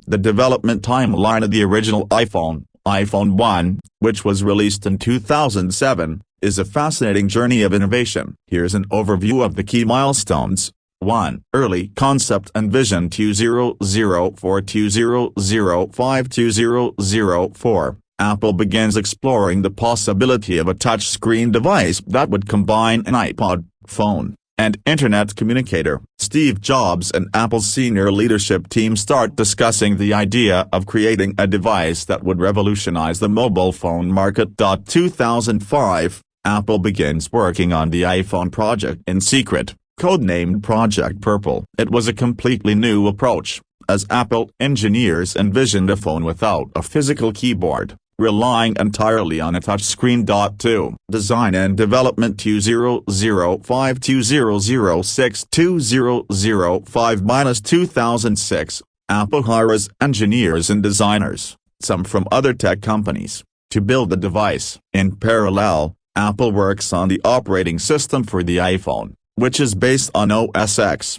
The development timeline of the original iPhone 1, which was released in 2007, is a fascinating journey of innovation. Here's an overview of the key milestones. 1. Early concept and vision 2004-2005-2004. Apple begins exploring the possibility of a touchscreen device that would combine an iPod, phone, and Internet communicator. Steve Jobs and Apple's senior leadership team start discussing the idea of creating a device that would revolutionize the mobile phone market. 2005, Apple begins working on the iPhone project in secret, codenamed Project Purple. It was a completely new approach, as Apple engineers envisioned a phone without a physical keyboard, relying entirely on a touchscreen. 2. Design and development 2005-2006-2005-2006. Apple hires engineers and designers, some from other tech companies, to build the device. In parallel, Apple works on the operating system for the iPhone, which is based on OS X.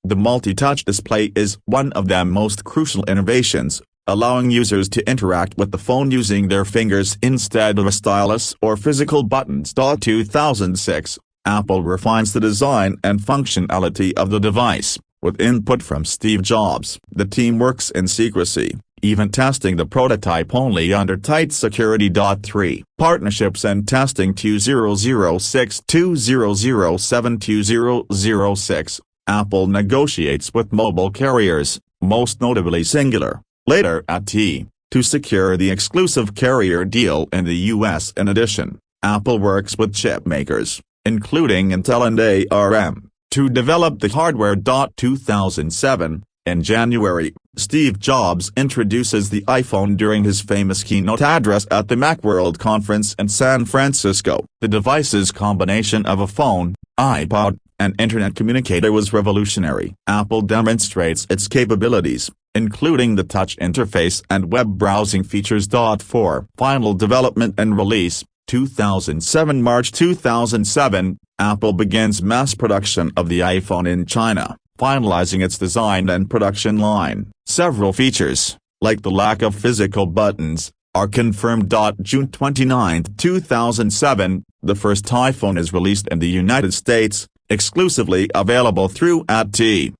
The multi-touch display is one of the most crucial innovations, allowing users to interact with the phone using their fingers instead of a stylus or physical buttons. 2006, Apple refines the design and functionality of the device, with input from Steve Jobs. The team works in secrecy, even testing the prototype only under tight security. 3. Partnerships and testing 2006-2007-2006. Apple negotiates with mobile carriers, most notably Singular, later AT&T, to secure the exclusive carrier deal in the U.S. In addition, Apple works with chip makers, including Intel and ARM, to develop the hardware. 2007, in January, Steve Jobs introduces the iPhone during his famous keynote address at the Macworld conference in San Francisco. The device's combination of a phone, iPod, and Internet communicator was revolutionary. Apple demonstrates its capabilities, including the touch interface and web browsing features. 4. Final development and release, 2007. March 2007, Apple begins mass production of the iPhone in China, finalizing its design and production line. Several features, like the lack of physical buttons, are confirmed. June 29, 2007, the first iPhone is released in the United States, exclusively available through AT&T.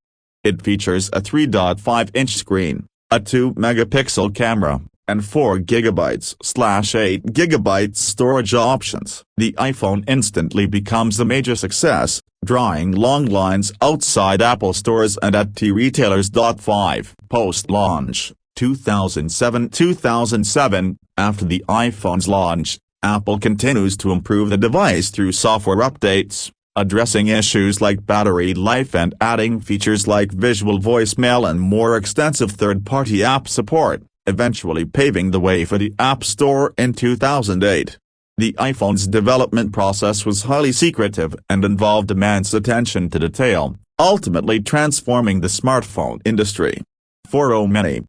It features a 3.5-inch screen, a 2-megapixel camera, and 4GB/8 GB storage options. The iPhone instantly becomes a major success, drawing long lines outside Apple stores and AT&T retailers. 5. Post-launch, 2007. After the iPhone's launch, Apple continues to improve the device through software updates, addressing issues like battery life and adding features like visual voicemail and more extensive third-party app support, eventually paving the way for the App Store in 2008. The iPhone's development process was highly secretive and involved immense attention to detail, ultimately transforming the smartphone industry. For many,